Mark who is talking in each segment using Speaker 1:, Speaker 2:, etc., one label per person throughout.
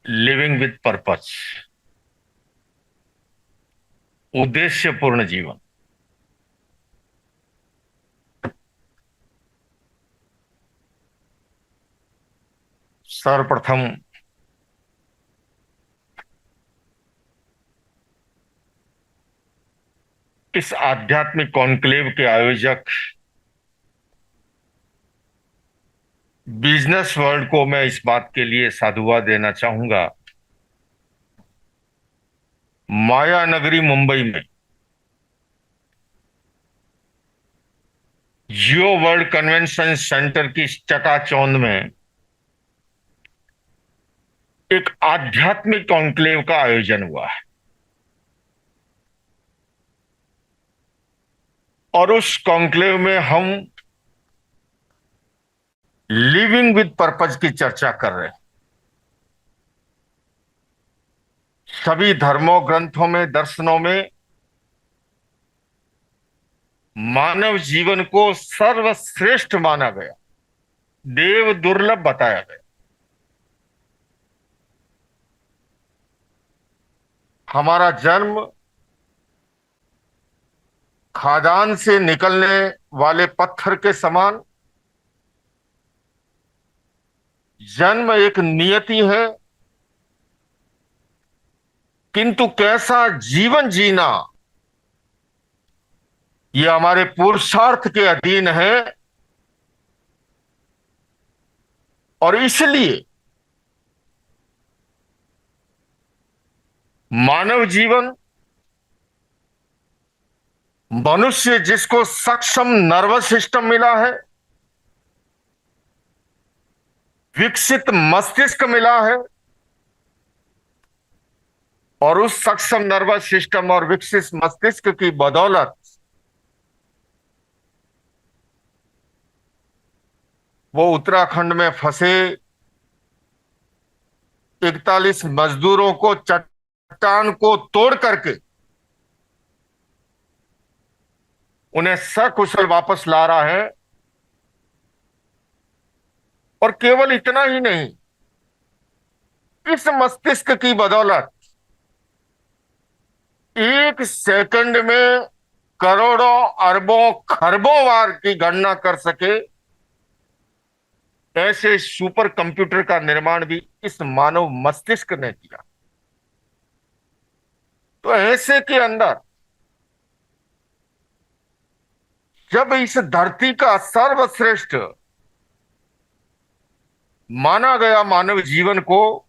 Speaker 1: Living with purpose, उद्देश्यपूर्ण जीवन। सर्वप्रथम इस आध्यात्मिक कॉन्क्लेव के आयोजक बिजनेस वर्ल्ड को मैं इस बात के लिए साधुवाद देना चाहूंगा। माया नगरी मुंबई में जियो वर्ल्ड कन्वेंशन सेंटर की इस चकाचौंध में एक आध्यात्मिक कॉन्क्लेव का आयोजन हुआ है और उस कॉन्क्लेव में हम लिविंग विद पर्पज की चर्चा कर रहे हैं। सभी धर्मों, ग्रंथों में, दर्शनों में मानव जीवन को सर्वश्रेष्ठ माना गया, देव दुर्लभ बताया गया। हमारा जन्म खादान से निकलने वाले पत्थर के समान, जन्म एक नियति है, किंतु कैसा जीवन जीना यह हमारे पुरुषार्थ के अधीन है। और इसलिए मानव जीवन, मनुष्य जिसको सक्षम नर्वस सिस्टम मिला है, विकसित मस्तिष्क मिला है, और उस सक्षम नर्वस सिस्टम और विकसित मस्तिष्क की बदौलत वो उत्तराखंड में फंसे 41 मजदूरों को चट्टान को तोड़ करके उन्हें सकुशल वापस ला रहा है। और केवल इतना ही नहीं, इस मस्तिष्क की बदौलत एक सेकंड में करोड़ों, अरबों, खरबों बार की गणना कर सके ऐसे सुपर कंप्यूटर का निर्माण भी इस मानव मस्तिष्क ने किया। तो ऐसे के अंदर जब इस धरती का सर्वश्रेष्ठ माना गया मानव जीवन को,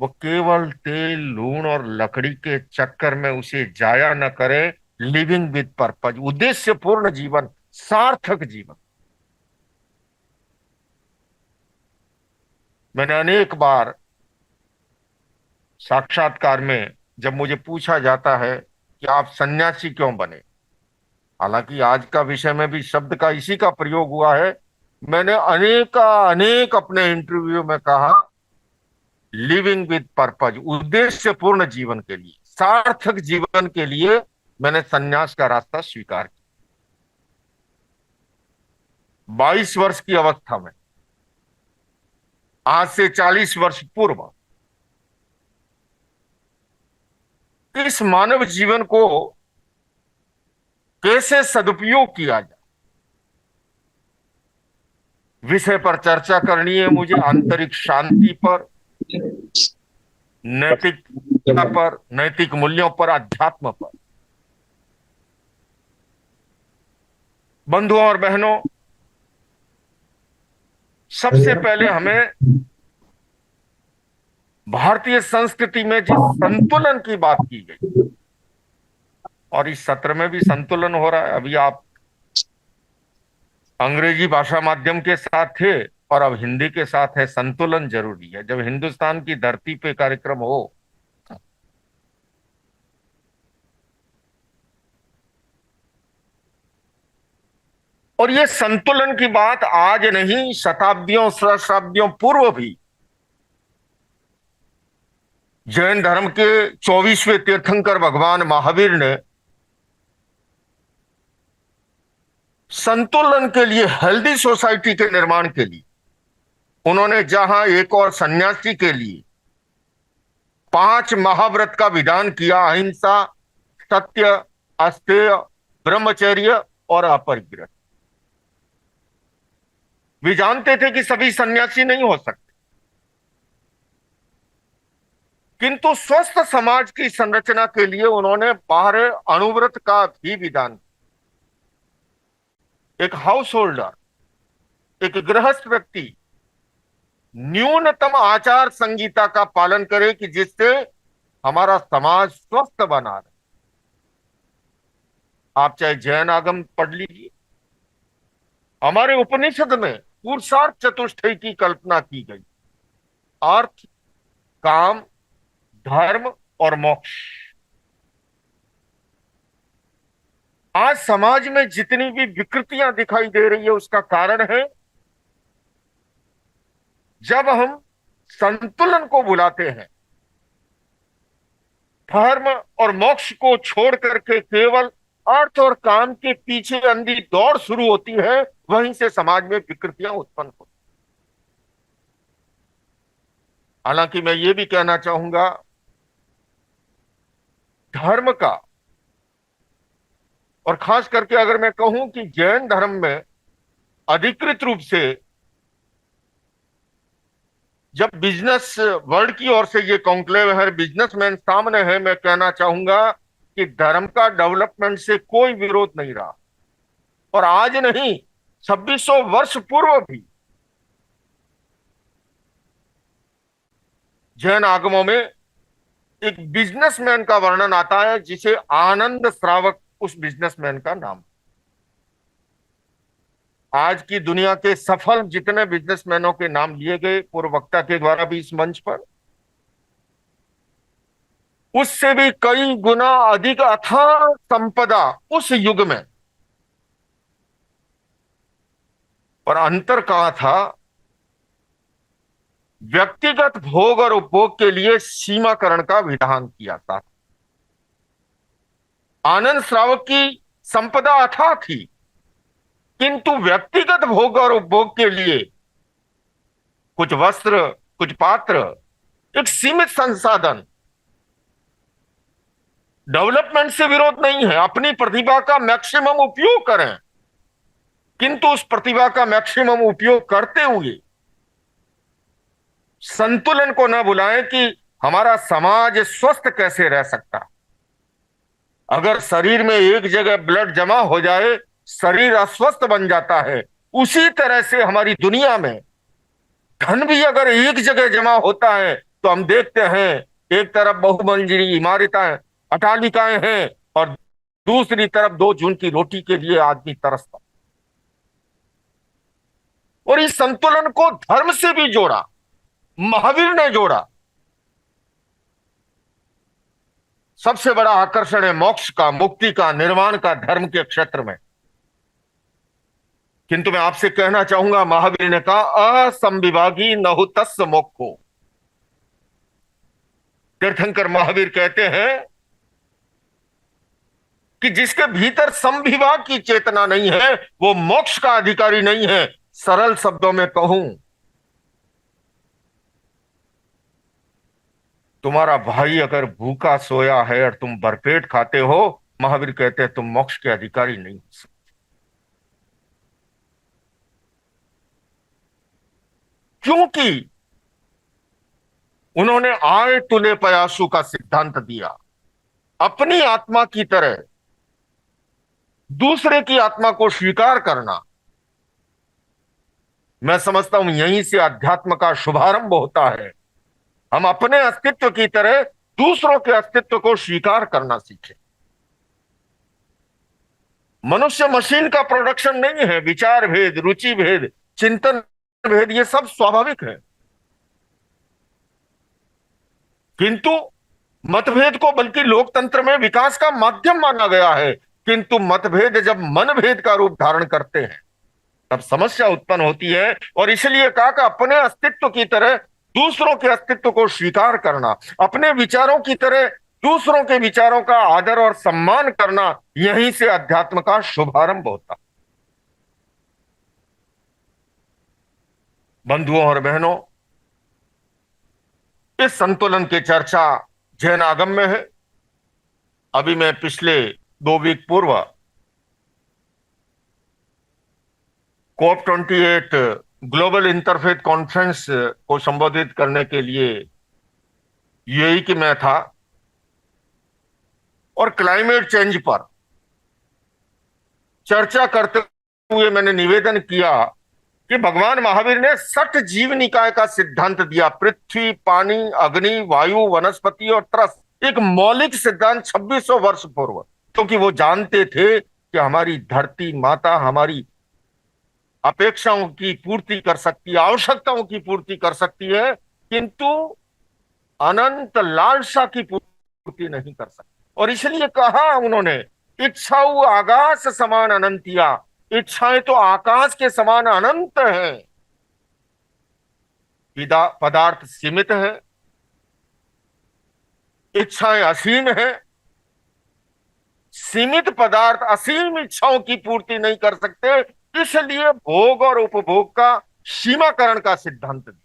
Speaker 1: वो केवल तेल, लूण और लकड़ी के चक्कर में उसे जाया न करे। लिविंग विद पर्पज, उद्देश्यपूर्ण जीवन, सार्थक जीवन। मैंने अनेक बार साक्षात्कार में जब मुझे पूछा जाता है कि आप सन्यासी क्यों बने, हालांकि आज का विषय में भी शब्द का इसी का प्रयोग हुआ है, मैंने अनेक अपने इंटरव्यू में कहा लिविंग विद पर्पज, उद्देश्यपूर्ण जीवन के लिए, सार्थक जीवन के लिए मैंने सन्यास का रास्ता स्वीकार किया। 22 वर्ष की अवस्था में, आज से 40 वर्ष पूर्व, इस मानव जीवन को कैसे सदुपयोग किया जाए, विषय पर चर्चा करनी है मुझे। आंतरिक शांति पर, नैतिकता पर, नैतिक मूल्यों पर, अध्यात्म पर। बंधुओं और बहनों, सबसे पहले हमें भारतीय संस्कृति में जिस संतुलन की बात की गई, और इस सत्र में भी संतुलन हो रहा है, अभी आप अंग्रेजी भाषा माध्यम के साथ थे और अब हिंदी के साथ है, संतुलन जरूरी है जब हिंदुस्तान की धरती पे कार्यक्रम हो। और ये संतुलन की बात आज नहीं, शताब्दियों, सहस्राब्दियों पूर्व भी जैन धर्म के 24वें तीर्थंकर भगवान महावीर ने संतुलन के लिए, हेल्दी सोसाइटी के निर्माण के लिए, उन्होंने जहां एक और सन्यासी के लिए 5 महाव्रत का विधान किया, अहिंसा, सत्य, अस्तेय, ब्रह्मचर्य और अपरिग्रह। वे जानते थे कि सभी सन्यासी नहीं हो सकते, किंतु स्वस्थ समाज की संरचना के लिए उन्होंने 12 अणुव्रत का भी विधान। एक हाउस होल्डर, एक गृहस्थ व्यक्ति न्यूनतम आचार संहिता का पालन करे कि जिससे हमारा समाज स्वस्थ बना रहे। आप चाहे जैन आगम पढ़ लीजिए, हमारे उपनिषद में पुरुषार्थ चतुष्टय की कल्पना की गई। अर्थ, काम, धर्म और मोक्ष। आज समाज में जितनी भी विकृतियां दिखाई दे रही है उसका कारण है जब हम संतुलन को बुलाते हैं, धर्म और मोक्ष को छोड़ करके केवल अर्थ और काम के पीछे अंधी दौड़ शुरू होती है, वहीं से समाज में विकृतियां उत्पन्न होती। हालांकि मैं ये भी कहना चाहूंगा, धर्म का, और खास करके अगर मैं कहूं कि जैन धर्म में अधिकृत रूप से जब बिजनेस वर्ल्ड की ओर से ये कॉन्क्लेव है, बिजनेसमैन सामने है, मैं कहना चाहूंगा कि धर्म का डेवलपमेंट से कोई विरोध नहीं रहा। और आज नहीं, 2600 वर्ष पूर्व भी जैन आगमों में एक बिजनेसमैन का वर्णन आता है जिसे आनंद श्रावक उस बिजनेसमैन का नाम। आज की दुनिया के सफल जितने बिजनेसमैनों के नाम लिए गए पूर्व वक्ता के द्वारा भी इस मंच पर, उससे भी कई गुना अधिक अथाह संपदा उस युग में। पर अंतर कहां था? व्यक्तिगत भोग और उपभोग के लिए सीमाकरण का विधान किया था। आनंद श्रावक की संपदा अथाह थी, किंतु व्यक्तिगत भोग और उपभोग के लिए कुछ वस्त्र, कुछ पात्र, एक सीमित संसाधन। डेवलपमेंट से विरोध नहीं है, अपनी प्रतिभा का मैक्सिमम उपयोग करें, किंतु उस प्रतिभा का मैक्सिमम उपयोग करते हुए संतुलन को न भुलाएं कि हमारा समाज स्वस्थ कैसे रह सकता। अगर शरीर में एक जगह ब्लड जमा हो जाए, शरीर अस्वस्थ बन जाता है। उसी तरह से हमारी दुनिया में धन भी अगर एक जगह जमा होता है तो हम देखते हैं एक तरफ बहुमंजिली इमारतें, अट्टालिकाएं हैं और दूसरी तरफ 2 जून की रोटी के लिए आदमी तरसता। और इस संतुलन को धर्म से भी जोड़ा, महावीर ने जोड़ा। सबसे बड़ा आकर्षण है मोक्ष का, मुक्ति का, निर्वाण का धर्म के क्षेत्र में। किंतु मैं आपसे कहना चाहूंगा, महावीर ने कहा असंविभागी नहु तस्य मोक्षो। तीर्थंकर महावीर कहते हैं कि जिसके भीतर संविभाग की चेतना नहीं है वो मोक्ष का अधिकारी नहीं है। सरल शब्दों में कहूं, तुम्हारा भाई अगर भूखा सोया है और तुम भरपेट खाते हो, महावीर कहते हैं तुम मोक्ष के अधिकारी नहीं हो सकते। क्योंकि उन्होंने आय तुले पयासु का सिद्धांत दिया। अपनी आत्मा की तरह दूसरे की आत्मा को स्वीकार करना। मैं समझता हूं यहीं से अध्यात्म का शुभारंभ होता है। हम अपने अस्तित्व की तरह दूसरों के अस्तित्व को स्वीकार करना सीखें। मनुष्य मशीन का प्रोडक्शन नहीं है। विचार भेद, रुचि भेद, चिंतन भेद, ये सब स्वाभाविक है, किंतु मतभेद को बल्कि लोकतंत्र में विकास का माध्यम माना गया है। किंतु मतभेद जब मनभेद का रूप धारण करते हैं तब समस्या उत्पन्न होती है। और इसलिए कहा कि अपने अस्तित्व की तरह दूसरों के अस्तित्व को स्वीकार करना, अपने विचारों की तरह दूसरों के विचारों का आदर और सम्मान करना, यहीं से अध्यात्म का शुभारंभ होता। बंधुओं और बहनों, इस संतुलन की चर्चा जैन आगम में है। अभी मैं पिछले 2 वीक पूर्व COP28 ग्लोबल इंटरफेथ कॉन्फ्रेंस को संबोधित करने के लिए यूएई की मैं था, और क्लाइमेट चेंज पर चर्चा करते हुए मैंने निवेदन किया कि भगवान महावीर ने 60 जीव निकाय का सिद्धांत दिया। पृथ्वी, पानी, अग्नि, वायु, वनस्पति और त्रस, एक मौलिक सिद्धांत 2600 वर्ष पूर्व, क्योंकि वो जानते थे कि हमारी धरती माता हमारी अपेक्षाओं की पूर्ति कर सकती है, आवश्यकताओं की पूर्ति कर सकती है, किंतु अनंत लालसा की पूर्ति नहीं कर सकती। और इसलिए कहा उन्होंने, इच्छाऊ आकाश समान अनंतिया, इच्छाएं तो आकाश के समान अनंत हैं। पदार्थ सीमित है, इच्छाएं असीम है। सीमित पदार्थ असीम इच्छाओं की पूर्ति नहीं कर सकते, इसलिए भोग और उपभोग का सीमाकरण का सिद्धांत दिया।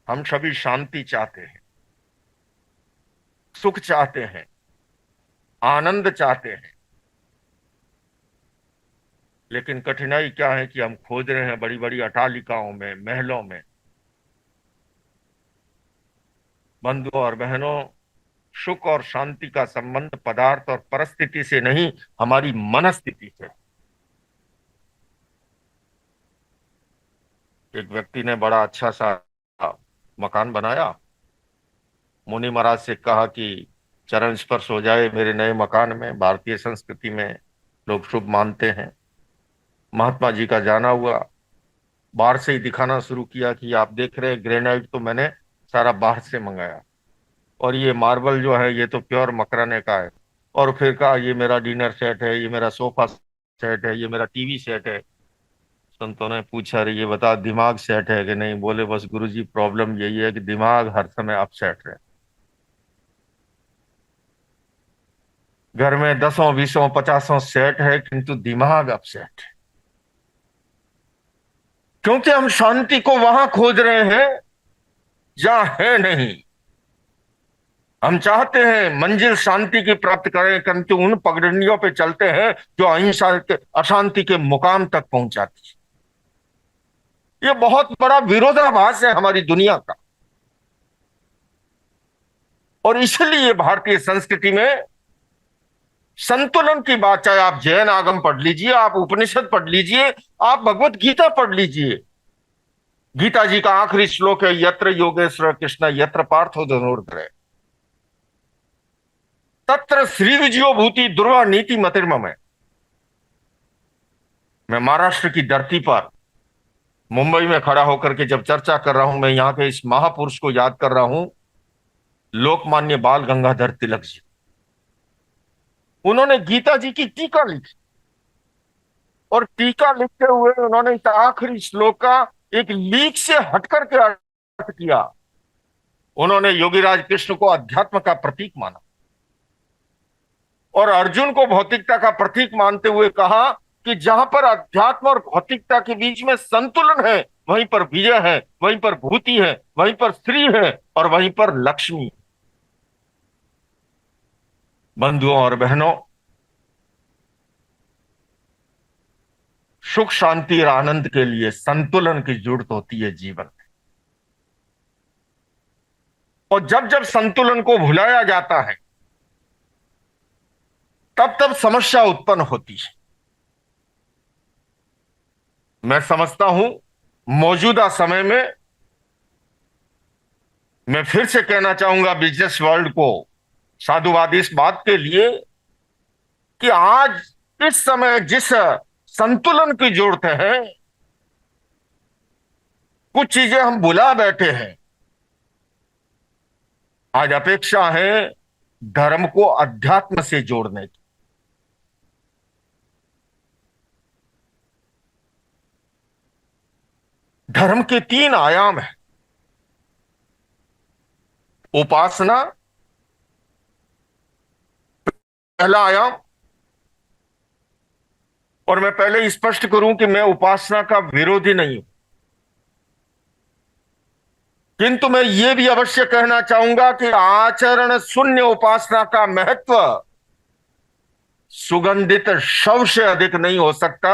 Speaker 1: हम सभी शांति चाहते हैं, सुख चाहते हैं, आनंद चाहते हैं, लेकिन कठिनाई क्या है कि हम खोज रहे हैं बड़ी बड़ी अटालिकाओं में, महलों में। बंधुओं और बहनों, सुख और शांति का संबंध पदार्थ और परिस्थिति से नहीं, हमारी मनस्थिति से। एक व्यक्ति ने बड़ा अच्छा सा मकान बनाया। मुनि महाराज से कहा कि चरण स्पर्श हो जाए मेरे नए मकान में। भारतीय संस्कृति में लोग शुभ मानते हैं। महात्मा जी का जाना हुआ, बाहर से ही दिखाना शुरू किया कि आप देख रहे हैं, ग्रेनाइट तो मैंने सारा बाहर से मंगाया, और ये मार्बल जो है ये तो प्योर मकराने का है। और फिर कहा ये मेरा डिनर सेट है, ये मेरा सोफा सेट है, ये मेरा टीवी सेट है। संतों ने पूछा, अरे ये बता दिमाग सेट है कि नहीं? बोले, बस गुरुजी प्रॉब्लम यही है कि दिमाग हर समय अपसेट रहे। घर में 10, 20, 50 सेट है, किंतु दिमाग अपसेट है, क्योंकि हम शांति को वहां खोज रहे हैं जहां है नहीं। हम चाहते हैं मंजिल शांति की प्राप्त करें, किंतु उन पगडंडियों पे चलते हैं जो अहिंसा के, अशांति के मुकाम तक पहुंचाती है। ये बहुत बड़ा विरोधाभास है हमारी दुनिया का। और इसलिए भारतीय संस्कृति में संतुलन की बात, चाहे आप जैन आगम पढ़ लीजिए, आप उपनिषद पढ़ लीजिए, आप भगवत गीता पढ़ लीजिए। गीता जी का आखिरी श्लोक है, यत्र योगेश्वर कृष्ण यत्र पार्थो धनुर्धर, तत्र श्री विजयो भूति दुर्वा नीति मतिर्मम। मैं महाराष्ट्र की धरती पर मुंबई में खड़ा होकर के जब चर्चा कर रहा हूं, मैं यहां के इस महापुरुष को याद कर रहा हूं, लोकमान्य बाल गंगाधर तिलक जी। उन्होंने गीता जी की टीका लिखी, और टीका लिखते हुए उन्होंने इस आखिरी श्लोक का एक लीक से हटकर के अर्थ किया। उन्होंने योगीराज कृष्ण को अध्यात्म का प्रतीक माना, और अर्जुन को भौतिकता का प्रतीक मानते हुए कहा कि जहां पर अध्यात्म और भौतिकता के बीच में संतुलन है, वहीं पर विजय है, वहीं पर भूति है, वहीं पर स्त्री है, और वहीं पर लक्ष्मी। बंधुओं और बहनों, सुख शांति और आनंद के लिए संतुलन की जरूरत होती है जीवन में। और जब जब संतुलन को भुलाया जाता है, तब तब समस्या उत्पन्न होती है। मैं समझता हूं मौजूदा समय में, मैं फिर से कहना चाहूंगा बिजनेस वर्ल्ड को साधुवाद इस बात के लिए कि आज इस समय जिस संतुलन की जरूरत है, कुछ चीजें हम भुला बैठे हैं। आज अपेक्षा है धर्म को अध्यात्म से जोड़ने की। धर्म के 3 आयाम हैं: उपासना पहला आयाम, और मैं पहले स्पष्ट करूं कि मैं उपासना का विरोधी नहीं हूं। किंतु मैं ये भी अवश्य कहना चाहूंगा कि आचरण शून्य उपासना का महत्व सुगंधित शव से अधिक नहीं हो सकता।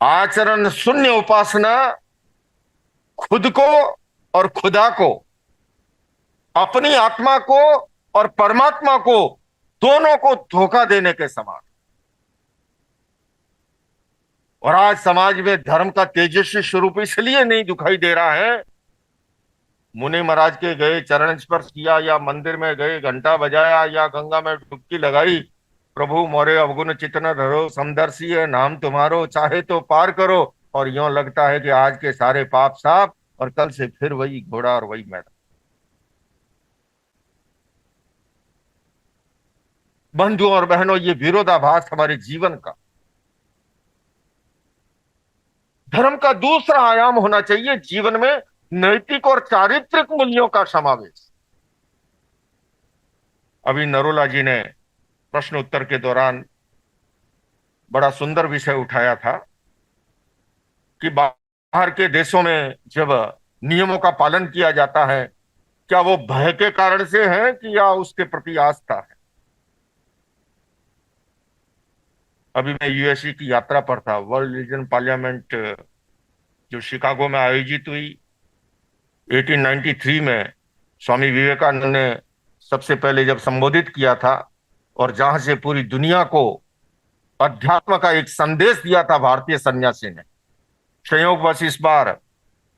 Speaker 1: आचरण शून्य उपासना खुद को और खुदा को, अपनी आत्मा को और परमात्मा को, दोनों को धोखा देने के समान। और आज समाज में धर्म का तेजस्वी स्वरूप इसलिए नहीं दिखाई दे रहा है। मुनि महाराज के गए, चरण स्पर्श किया, या मंदिर में गए, घंटा बजाया, या गंगा में डुबकी लगाई, प्रभु मोरे अवगुण चितन धरो, समदर्शी है नाम तुम्हारो, चाहे तो पार करो, और यूं लगता है कि आज के सारे पाप साफ और कल से फिर वही घोड़ा और वही मैदान। बंधुओं और बहनों, ये विरोधाभास हमारे जीवन का, धर्म का दूसरा आयाम होना चाहिए जीवन में नैतिक और चारित्रिक मूल्यों का समावेश। अभी नरोला जी ने प्रश्न उत्तर के दौरान बड़ा सुंदर विषय उठाया था कि बाहर के देशों में जब नियमों का पालन किया जाता है, क्या वो भय के कारण से है कि या उसके प्रति आस्था है। अभी मैं यूएसए की यात्रा पर था। वर्ल्ड रिलीजन पार्लियामेंट जो शिकागो में आयोजित हुई 1893 में, स्वामी विवेकानंद ने सबसे पहले जब संबोधित किया था, और जहां से पूरी दुनिया को अध्यात्म का एक संदेश दिया था भारतीय सन्यासी ने। संयोगवश इस बार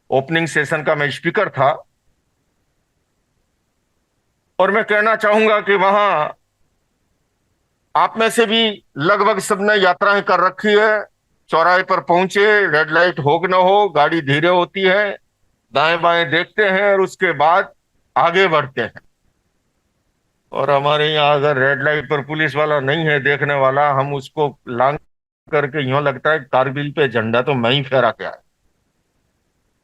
Speaker 1: ओपनिंग सेशन का मैं स्पीकर था, और मैं कहना चाहूंगा कि वहां आप में से भी लगभग सबने यात्राएं कर रखी है। चौराहे पर पहुंचे, रेड लाइट हो कि न हो, गाड़ी धीरे होती है, दाएं बाएं देखते हैं और उसके बाद आगे बढ़ते हैं। और हमारे यहाँ अगर रेड लाइट पर पुलिस वाला नहीं है देखने वाला, हम उसको लांग करके यूं लगता है कारगिल पे झंडा तो मैं ही फहरा के आया।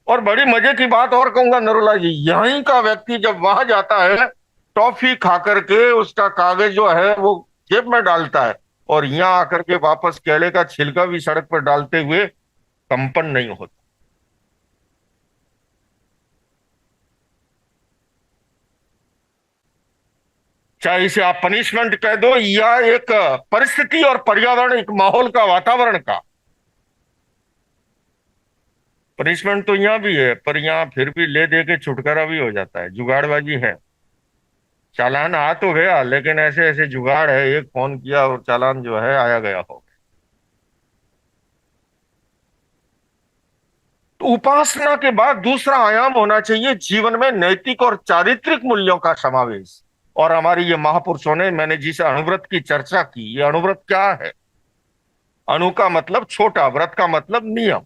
Speaker 1: और बड़ी मजे की बात और कहूंगा नरोला जी, यहीं का व्यक्ति जब वहां जाता है, टॉफी खा करके उसका कागज जो है वो जेब में डालता है, और यहाँ आकर के वापस केले का छिलका भी सड़क पर डालते हुए कंपन नहीं होता। चाहे इसे आप पनिशमेंट कह दो या एक परिस्थिति और पर्यावरण, एक माहौल का, वातावरण का। पनिशमेंट तो यहाँ भी है, पर यहाँ फिर भी ले दे के छुटकारा भी हो जाता है, जुगाड़बाजी है। चालान आ तो गया, लेकिन ऐसे ऐसे जुगाड़ है, एक फोन किया और चालान जो है आया गया हो। तो उपासना के बाद दूसरा आयाम होना चाहिए जीवन में नैतिक और चारित्रिक मूल्यों का समावेश। और हमारी ये महापुरुषों ने, मैंने जिस अणुव्रत की चर्चा की, ये अणुव्रत क्या है? अणु का मतलब छोटा, व्रत का मतलब नियम।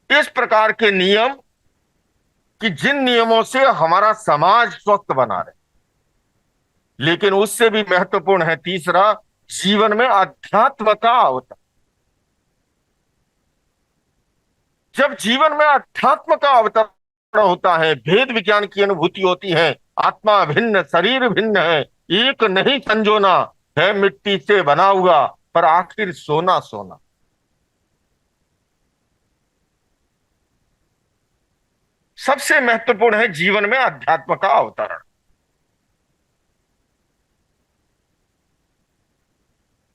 Speaker 1: इस प्रकार के नियम कि जिन नियमों से हमारा समाज स्वस्थ बना रहे। लेकिन उससे भी महत्वपूर्ण है तीसरा, जीवन में अध्यात्म का अवतरण। जब जीवन में अध्यात्म का अवतरण होता है, भेद विज्ञान की अनुभूति होती है, आत्मा भिन्न शरीर भिन्न है, एक नहीं संजोना, है मिट्टी से बना हुआ पर आखिर सोना सोना। सबसे महत्वपूर्ण है जीवन में अध्यात्म का अवतरण।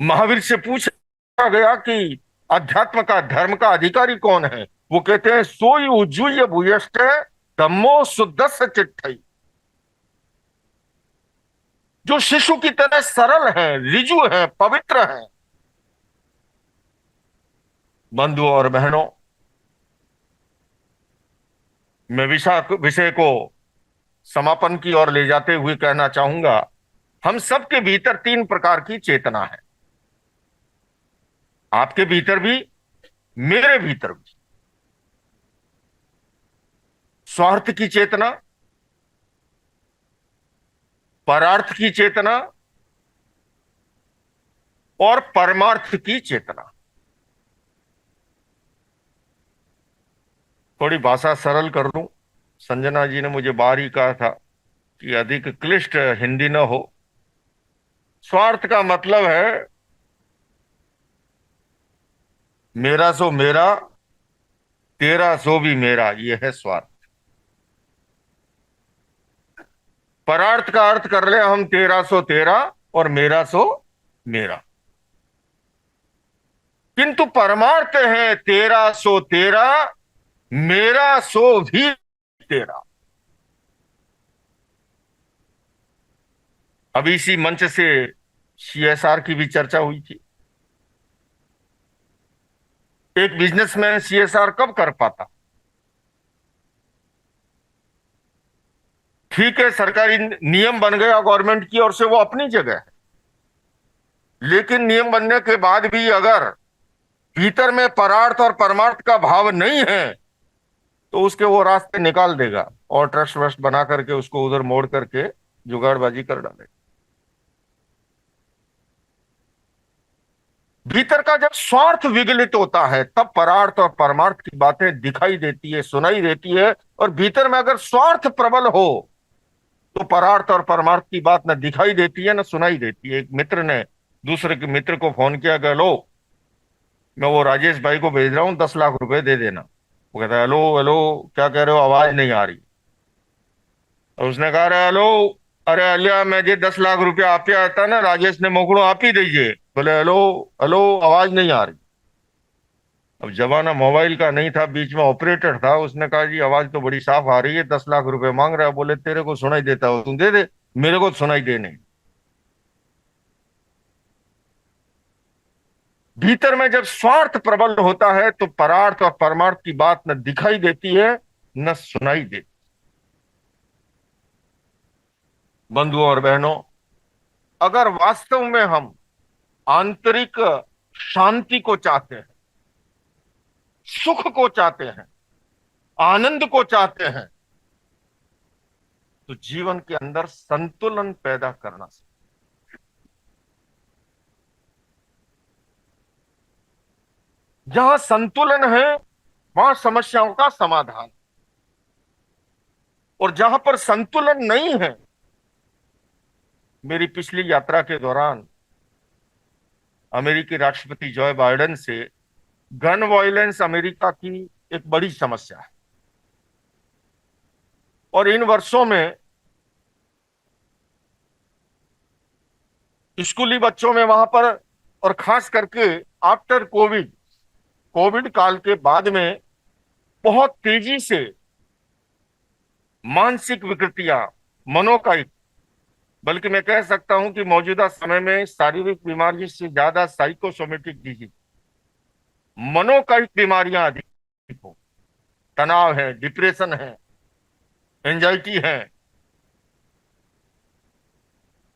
Speaker 1: महावीर से पूछा गया कि अध्यात्म का, धर्म का अधिकारी कौन है? वो कहते हैं, सोई उज्जूय भूयष्ट धम्मो शुद्धस्य चिट्ठई। जो शिशु की तरह सरल है, रिजु है, पवित्र है। बंधुओं और बहनों, मैं विषय को समापन की ओर ले जाते हुए कहना चाहूंगा, हम सबके भीतर तीन प्रकार की चेतना है। आपके भीतर भी, मेरे भीतर भी। स्वार्थ की चेतना, परार्थ की चेतना और परमार्थ की चेतना। थोड़ी भाषा सरल कर लूं, संजना जी ने मुझे बाहर ही कहा था कि अधिक क्लिष्ट हिंदी न हो। स्वार्थ का मतलब है मेरा सो मेरा, तेरा सो भी मेरा, ये है स्वार्थ। परार्थ का अर्थ कर ले हम तेरा सो तेरा और मेरा सो मेरा, किंतु परमार्थ है तेरा सो तेरा, मेरा सो भी तेरा। अभी इसी मंच से सीएसआर की भी चर्चा हुई थी। एक बिजनेसमैन सीएसआर कब कर पाता? ठीक है, सरकारी नियम बन गया गवर्नमेंट की ओर से, वो अपनी जगह है, लेकिन नियम बनने के बाद भी अगर भीतर में परार्थ और परमार्थ का भाव नहीं है तो उसके वो रास्ते निकाल देगा और ट्रस्ट वस्ट बना करके उसको उधर मोड़ करके जुगाड़बाजी कर डालेगा। भीतर का जब स्वार्थ विगलित होता है तब परार्थ और परमार्थ की बातें दिखाई देती है, सुनाई देती है। और भीतर में अगर स्वार्थ प्रबल हो तो परार्थ और परमार्थ की बात न दिखाई देती है न सुनाई देती है। एक मित्र ने दूसरे के मित्र को फोन किया कि हेलो, मैं वो राजेश भाई को भेज रहा हूँ, 10 लाख रुपए दे देना। वो कहता है हेलो हेलो, क्या कह रहे हो, आवाज नहीं आ रही। और उसने कहा अरे हेलो, अरे अलिया मैं जे 10 लाख रुपया आप आता ना, राजेश ने मोकड़ो आप ही दीजिए। बोले हेलो हेलो, आवाज नहीं आ रही। अब जमाना मोबाइल का नहीं था, बीच में ऑपरेटर था, उसने कहा जी आवाज तो बड़ी साफ आ रही है, 10 लाख रुपए मांग रहा है। बोले तेरे को सुनाई देता हो तुम दे दे, मेरे को तो सुनाई दे नहीं। भीतर में जब स्वार्थ प्रबल होता है तो परार्थ और परमार्थ की बात न दिखाई देती है न सुनाई देती। बंधुओं और बहनों, अगर वास्तव में हम आंतरिक शांति को चाहते हैं, सुख को चाहते हैं, आनंद को चाहते हैं, तो जीवन के अंदर संतुलन पैदा करना चाहिए। जहां संतुलन है वहां समस्याओं का समाधान, और जहां पर संतुलन नहीं है, मेरी पिछली यात्रा के दौरान अमेरिकी राष्ट्रपति जॉय बाइडेन से गन वायलेंस अमेरिका की एक बड़ी समस्या है। और इन वर्षों में स्कूली बच्चों में वहां पर, और खास करके आफ्टर कोविड, कोविड काल के बाद में बहुत तेजी से मानसिक विकृतियां, मनोकायिक, बल्कि मैं कह सकता हूं कि मौजूदा समय में शारीरिक बीमारी से ज्यादा साइकोसोमेटिक डिजीज, मनोकायिक बीमारियां अधिक हो, तनाव है, डिप्रेशन है, एंजाइटी है,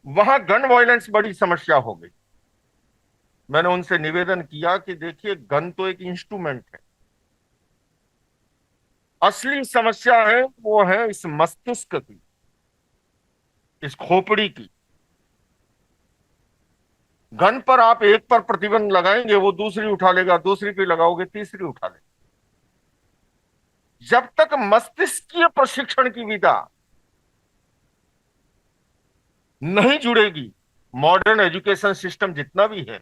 Speaker 1: वहां गन वायलेंस बड़ी समस्या हो गई। मैंने उनसे निवेदन किया कि देखिए गन तो एक इंस्ट्रूमेंट है, असली समस्या है वो है इस मस्तिष्क की, इस खोपड़ी की। गन पर आप एक पर प्रतिबंध लगाएंगे वो दूसरी उठा लेगा, दूसरी पे लगाओगे तीसरी उठा लेगा। जब तक मस्तिष्कीय प्रशिक्षण की विधा नहीं जुड़ेगी, मॉडर्न एजुकेशन सिस्टम जितना भी है,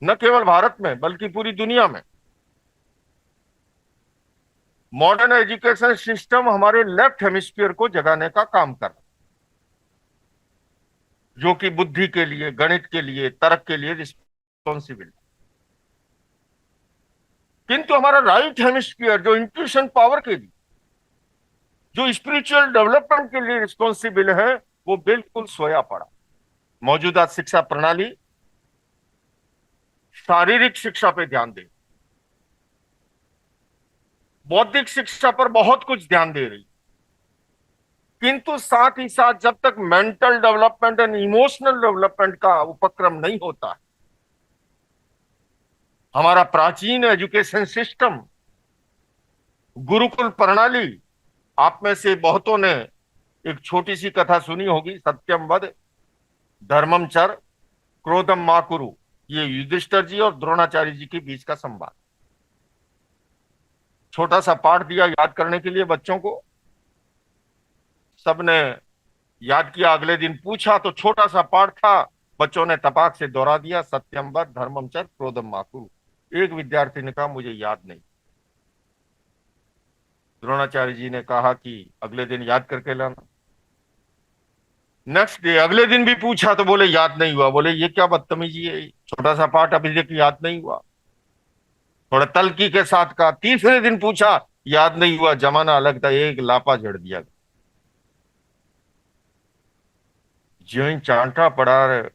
Speaker 1: न केवल भारत में बल्कि पूरी दुनिया में, मॉडर्न एजुकेशन सिस्टम हमारे लेफ्ट हेमिस्फीयर को जगाने का काम कर रहा है, जो कि बुद्धि के लिए, गणित के लिए, तर्क के लिए रिस्पॉन्सिबल। किंतु हमारा राइट हेमिस्फीयर जो इंट्यूशन पावर के लिए, जो स्पिरिचुअल डेवलपमेंट के लिए रिस्पॉन्सिबल है, वो बिल्कुल सोया पड़ा। मौजूदा शिक्षा प्रणाली शारीरिक शिक्षा पे ध्यान दे, बौद्धिक शिक्षा पर बहुत कुछ ध्यान दे रही, किंतु साथ ही साथ जब तक mental development and emotional development का उपक्रम नहीं होता, हमारा प्राचीन एजुकेशन सिस्टम, गुरुकुल प्रणाली, आप में से बहुतों ने एक छोटी सी कथा सुनी होगी, सत्यम वद धर्मम चर क्रोधम मा कुरु। ये युधिष्ठिर जी और द्रोणाचार्य जी के बीच का संवाद। छोटा सा पाठ दिया याद करने के लिए बच्चों को, सबने याद किया, अगले दिन पूछा तो छोटा सा पाठ था, बच्चों ने तपाक से दोहरा दिया, सत्यम वद धर्मम चर क्रोधम मा कुरु। एक विद्यार्थी ने कहा मुझे याद नहीं। द्रोणाचार्य जी ने कहा कि अगले दिन याद करके लाना। नेक्स्ट डे, अगले दिन भी पूछा तो बोले याद नहीं हुआ। बोले ये क्या बदतमीजी है, छोटा सा पाठ अभी तक याद नहीं हुआ। थोड़ा तल्की के साथ कहा। तीसरे दिन पूछा, याद नहीं हुआ। जमाना अलग था, एक लापा जड़ दिया। ज्यों ही चांटा पड़ा,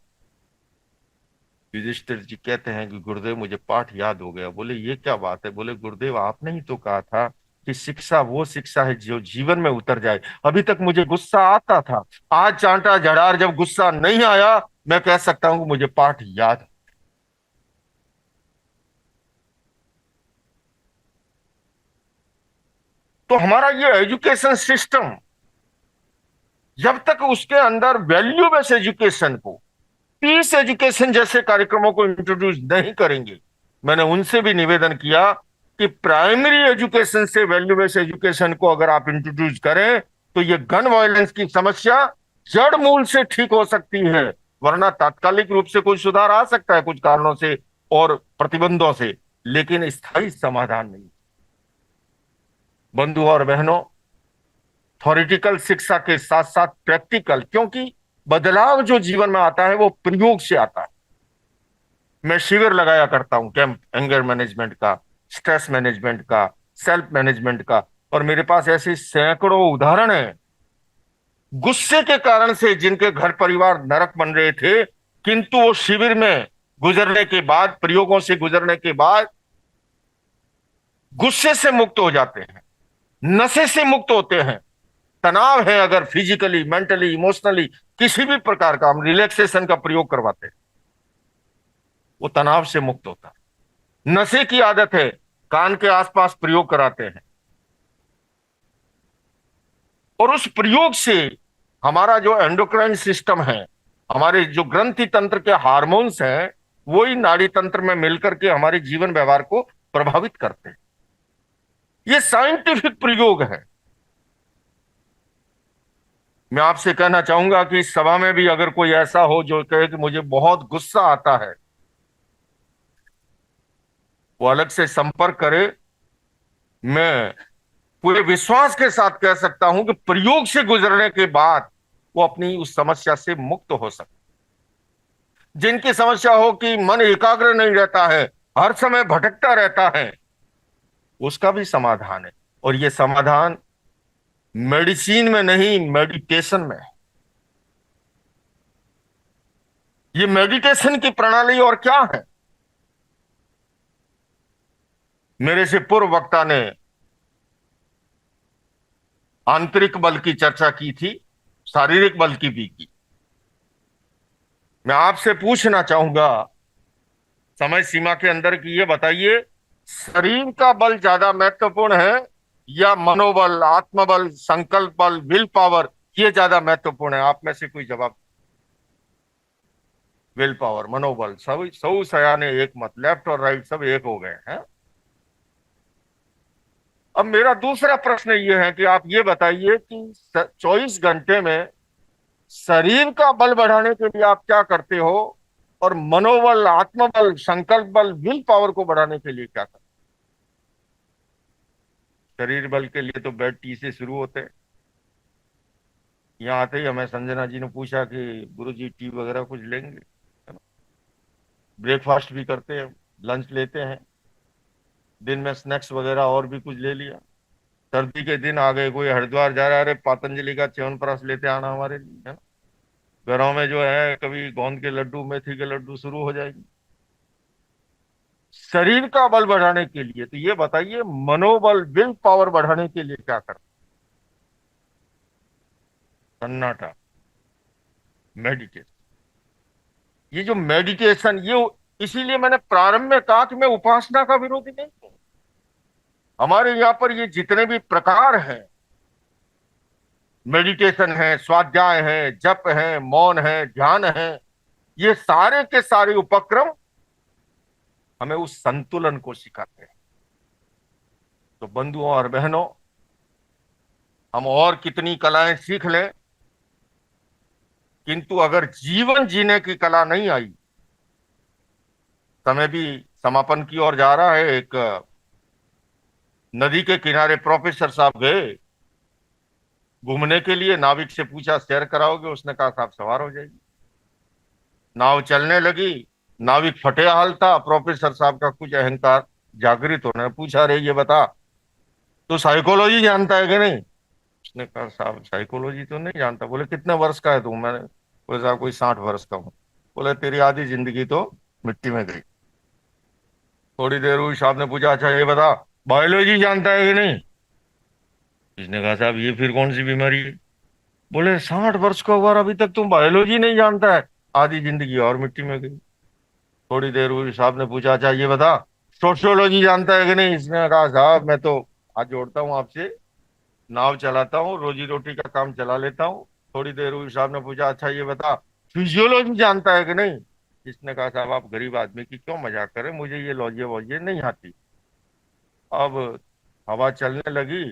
Speaker 1: युधिष्ठिर जी कहते हैं कि गुरुदेव मुझे पाठ याद हो गया। बोले ये क्या बात है? बोले गुरुदेव आपने ही तो कहा था कि शिक्षा वो शिक्षा है जो जीवन में उतर जाए। अभी तक मुझे गुस्सा आता था, आज चांटा झड़ार जब गुस्सा नहीं आया, मैं कह सकता हूं कि मुझे पाठ याद है। तो हमारा ये एजुकेशन सिस्टम, जब तक उसके अंदर वैल्यू बेस्ड एजुकेशन को, पीस एजुकेशन जैसे कार्यक्रमों को इंट्रोड्यूस नहीं करेंगे। मैंने उनसे भी निवेदन किया कि प्राइमरी एजुकेशन से वैल्यू बेस्ड एजुकेशन को अगर आप इंट्रोड्यूस करें तो ये गन वायलेंस की समस्या जड़ मूल से ठीक हो सकती है। वरना तात्कालिक रूप से कोई सुधार आ सकता है कुछ कारणों से और प्रतिबंधों से, लेकिन स्थायी समाधान नहीं। बंधु और बहनों, थ्योरेटिकल शिक्षा के साथ साथ प्रैक्टिकल, क्योंकि बदलाव जो जीवन में आता है वो प्रयोग से आता है। मैं शिविर लगाया करता हूं, कैंप, एंगर मैनेजमेंट का, स्ट्रेस मैनेजमेंट का, सेल्फ मैनेजमेंट का। और मेरे पास ऐसे सैकड़ों उदाहरण हैं, गुस्से के कारण से जिनके घर परिवार नरक बन रहे थे, किंतु वो शिविर में गुजरने के बाद, प्रयोगों से गुजरने के बाद गुस्से से मुक्त हो जाते हैं, नशे से मुक्त होते हैं। तनाव है अगर फिजिकली, मेंटली, इमोशनली, किसी भी प्रकार का हम रिलैक्सेशन का प्रयोग करवाते हैं, वो तनाव से मुक्त होता है। नशे की आदत है, कान के आसपास प्रयोग कराते हैं, और उस प्रयोग से हमारा जो एंडोक्राइन सिस्टम है, हमारे जो ग्रंथि तंत्र के हार्मोन्स हैं, वही नाड़ी तंत्र में मिलकर के हमारे जीवन व्यवहार को प्रभावित करते हैं। ये साइंटिफिक प्रयोग है। मैं आपसे कहना चाहूंगा कि इस सभा में भी अगर कोई ऐसा हो जो कहे कि मुझे बहुत गुस्सा आता है, वो अलग से संपर्क करे। मैं पूरे विश्वास के साथ कह सकता हूं कि प्रयोग से गुजरने के बाद वो अपनी उस समस्या से मुक्त हो सकता। जिनकी समस्या हो कि मन एकाग्र नहीं रहता है, हर समय भटकता रहता है, उसका भी समाधान है। और ये समाधान मेडिसिन में नहीं, मेडिटेशन में है। ये मेडिटेशन की प्रणाली और क्या है? मेरे से पूर्व वक्ता ने आंतरिक बल की चर्चा की थी, शारीरिक बल की भी की। मैं आपसे पूछना चाहूंगा समय सीमा के अंदर कि ये बताइए, शरीर का बल ज्यादा महत्वपूर्ण है या मनोबल, आत्मबल, संकल्प बल, विल पावर, ये ज्यादा महत्वपूर्ण है? आप में से कोई जवाब। विल पावर, मनोबल, सब सौ सयाने एक मत, लेफ्ट और राइट सब एक हो गए हैं। अब मेरा दूसरा प्रश्न ये है कि आप ये बताइए कि 24 घंटे में शरीर का बल बढ़ाने के लिए आप क्या करते हो, और मनोबल, आत्मबल, संकल्प बल, विल पावर को बढ़ाने के लिए क्या करते हो? शरीर बल के लिए तो बेड टी से शुरू होते हैं। यहाँ आते ही हमें संजना जी ने पूछा कि गुरु जी टी वगैरह कुछ लेंगे, है ना? ब्रेकफास्ट भी करते हैं, लंच लेते हैं, दिन में स्नैक्स वगैरह और भी कुछ ले लिया। सर्दी के दिन आ गए, कोई हरिद्वार जा रहा है, अरे पतंजलि का च्यवनप्राश लेते आना हमारे लिए, है ना? घरों में जो है कभी गोंद के लड्डू, मेथी के लड्डू शुरू हो जाएगी। शरीर का बल बढ़ाने के लिए तो ये बताइए, मनोबल, विल पावर बढ़ाने के लिए क्या करना? सन्नाटा, मेडिटेशन। ये जो मेडिटेशन, ये इसीलिए मैंने प्रारंभ में कहा कि मैं उपासना का विरोधी नहीं हूं। हमारे यहाँ पर ये जितने भी प्रकार हैं, मेडिटेशन है, स्वाध्याय है, जप है, मौन है, ध्यान है, ये सारे के सारे उपक्रम हमें उस संतुलन को सिखाते हैं। तो बंधुओं और बहनों, हम और कितनी कलाएं सीख लें, किंतु अगर जीवन जीने की कला नहीं आई। समय भी समापन की ओर जा रहा है। एक नदी के किनारे प्रोफेसर साहब गए, घूमने के लिए। नाविक से पूछा सैर कराओगे? उसने कहा साहब सवार हो जाएगी। नाव चलने लगी। नाविक फटे हाल था। प्रोफेसर साहब का कुछ अहंकार जागृत होने पूछा, रे ये बता, तू साइकोलॉजी जानता है कि नहीं? उसने कहा साहब साइकोलॉजी तो नहीं जानता। बोले कितने वर्ष का है तू? मैंने बोले साहब कोई 60 वर्ष का हूँ। बोले तेरी आधी जिंदगी तो मिट्टी में गई। थोड़ी देर हुई, साहब ने पूछा अच्छा ये बता, बायोलॉजी जानता है कि नहीं? इसने कहा साहब ये फिर कौन सी बीमारी है? बोले 60 वर्ष का हुआ और अभी तक तुम बायोलॉजी नहीं जानता है? आधी जिंदगी और मिट्टी में गई। थोड़ी देर हुई, साहब ने पूछा अच्छा ये बता, सोशियोलॉजी जानता है कि नहीं? इसने कहा साहब मैं तो हाथ जोड़ता हूँ आपसे, नाव चलाता हूँ, रोजी रोटी का काम चला लेता हूँ। थोड़ी देर हुई, साहब ने पूछा अच्छा ये बता, फिजियोलॉजी जानता है कि नहीं? इसने कहा साहब आप गरीब आदमी की क्यों मजाक करें, मुझे ये लॉजिए वॉजिए नहीं आती। अब हवा चलने लगी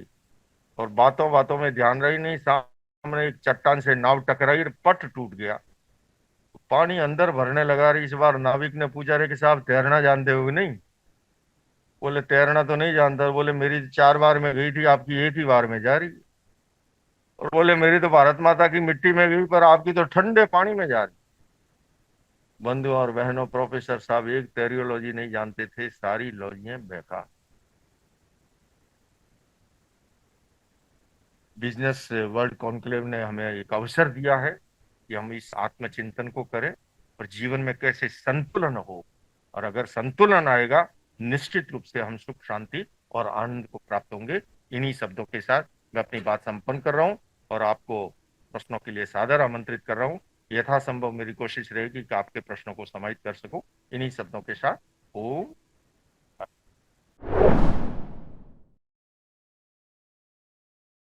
Speaker 1: और बातों बातों में ध्यान रही नहीं, सामने एक चट्टान से नाव टकराई और पट टूट गया। पानी अंदर भरने लगा। रही इस बार नाविक ने पूछा, रे कि साहब तैरना जानते हो कि नहीं? बोले तैरना तो नहीं जानता। बोले मेरी 4 बार में गई थी, आपकी एक ही बार में जा रही। और बोले मेरी तो भारत माता की मिट्टी में गई, पर आपकी तो ठंडे पानी में जा रही। बंधुओं और बहनों, प्रोफेसर साहब एक टेरियोलॉजी नहीं जानते थे, सारी लॉजियां बेकार। बिजनेस वर्ल्ड कॉन्क्लेव ने हमें एक अवसर दिया है कि हम इस आत्मचिंतन को करें और जीवन में कैसे संतुलन हो। और अगर संतुलन आएगा, निश्चित रूप से हम सुख शांति और आनंद को प्राप्त होंगे। इन्हीं शब्दों के साथ मैं अपनी बात संपन्न कर रहा हूं और आपको प्रश्नों के लिए सादर आमंत्रित कर रहा हूं। यथासंभव मेरी कोशिश रहेगी कि आपके प्रश्नों को समाहित कर सकूं। इन्हीं शब्दों के साथ ओम